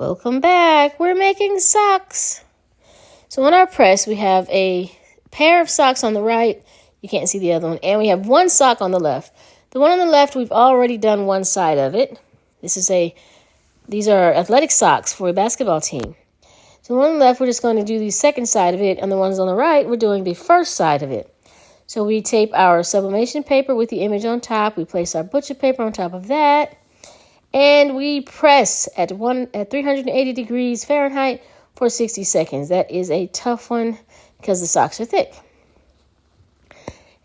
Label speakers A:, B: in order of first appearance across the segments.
A: Welcome back. We're making socks. So on our press, we have a pair of socks on the right. You can't see the other one. And we have one sock on the left. The one on the left, we've already done one side of it. These are athletic socks for a basketball team. So the one on the left, we're just going to do the second side of it. And the ones on the right, we're doing the first side of it. So we tape our sublimation paper with the image on top. We place our butcher paper on top of that. And we press at 380 degrees Fahrenheit for 60 seconds. That is a tough one because the socks are thick.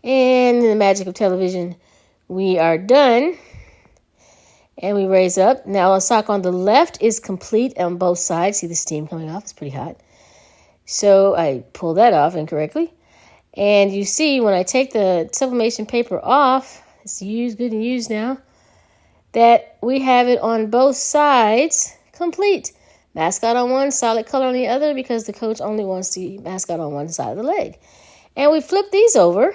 A: And in the magic of television, we are done. And we raise up. Now a sock on the left is complete on both sides. See the steam coming off? It's pretty hot. So I pulled that off incorrectly. And you see when I take the sublimation paper off, it's good and used now, that we have it on both sides complete. Mascot on one, solid color on the other, because the coach only wants the mascot on one side of the leg. And we flip these over,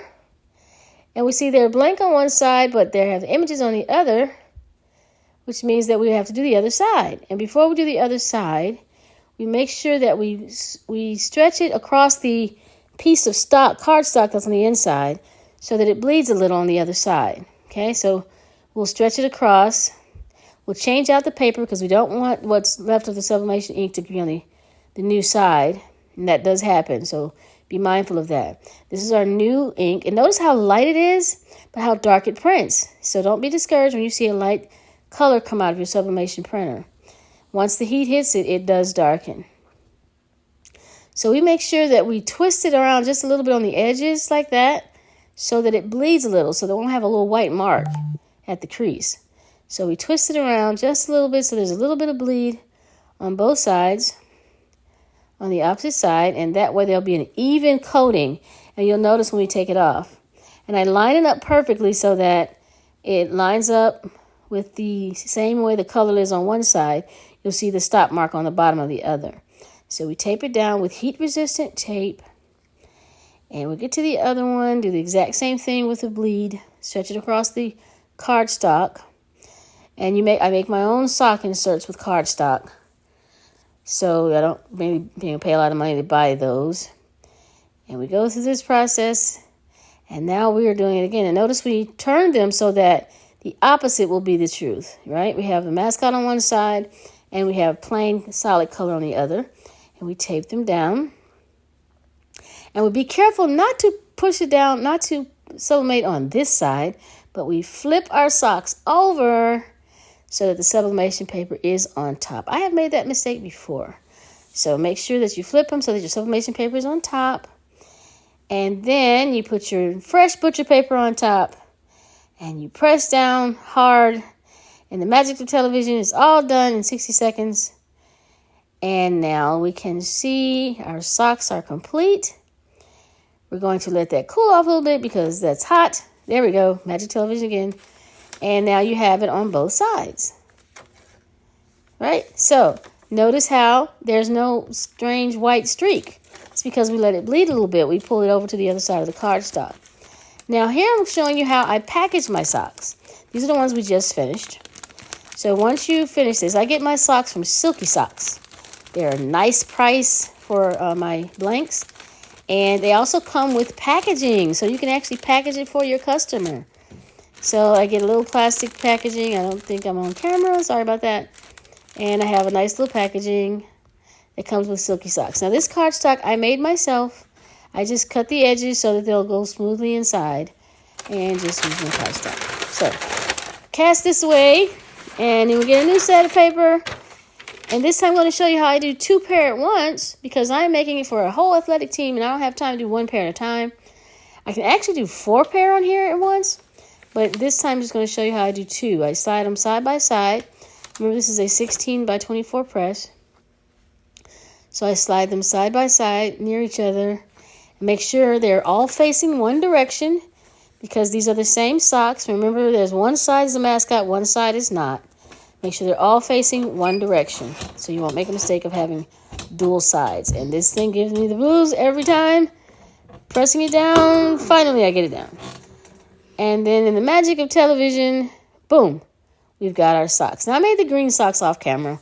A: and we see they're blank on one side, but they have images on the other, which means that we have to do the other side. And before we do the other side, we make sure that we stretch it across the piece of cardstock that's on the inside so that it bleeds a little on the other side. Okay, so we'll stretch it across. We'll change out the paper because we don't want what's left of the sublimation ink to be on the new side. And that does happen, so be mindful of that. This is our new ink. And notice how light it is, but how dark it prints. So don't be discouraged when you see a light color come out of your sublimation printer. Once the heat hits it, it does darken. So we make sure that we twist it around just a little bit on the edges like that so that it bleeds a little, so that it won't have a little white mark at the crease. So we twist it around just a little bit so there's a little bit of bleed on both sides, on the opposite side, and that way there'll be an even coating, and you'll notice when we take it off. And I line it up perfectly so that it lines up with the same way the color is on one side. You'll see the stop mark on the bottom of the other. So we tape it down with heat-resistant tape, and we'll get to the other one, do the exact same thing with the bleed, stretch it across the cardstock, and I make my own sock inserts with cardstock, so I don't maybe pay a lot of money to buy those. And we go through this process, and now we are doing it again. And notice we turn them so that the opposite will be the truth, right? We have the mascot on one side, and we have plain solid color on the other, and we tape them down. And we be careful not to push it down, not to sublimate on this side, but we flip our socks over so that the sublimation paper is on top. I have made that mistake before. So make sure that you flip them so that your sublimation paper is on top. And then you put your fresh butcher paper on top and you press down hard. And the magic of television is all done in 60 seconds. And now we can see our socks are complete. We're going to let that cool off a little bit because that's hot. There we go, magic television again. And now you have it on both sides. Right? So notice how there's no strange white streak. It's because we let it bleed a little bit. We pull it over to the other side of the cardstock. Now here I'm showing you how I package my socks. These are the ones we just finished. So once you finish this, I get my socks from Silky Socks. They're a nice price for my blanks. And they also come with packaging, so you can actually package it for your customer. So I get a little plastic packaging. I don't think I'm on camera. Sorry about that. And I have a nice little packaging that comes with Silky Socks. Now this cardstock I made myself. I just cut the edges so that they'll go smoothly inside. And just use my cardstock. So cast this away. And then we get a new set of paper. And this time I'm going to show you how I do 2 pair at once because I'm making it for a whole athletic team and I don't have time to do 1 pair at a time. I can actually do 4 pair on here at once, but this time I'm just going to show you how I do 2. I slide them side by side. Remember, this is a 16 by 24 press. So I slide them side by side near each other and make sure they're all facing one direction because these are the same socks. Remember, there's one side is the mascot, one side is not. Make sure they're all facing one direction so you won't make a mistake of having dual sides. And this thing gives me the blues every time. Pressing it down, finally I get it down. And then in the magic of television, boom, we've got our socks. Now I made the green socks off camera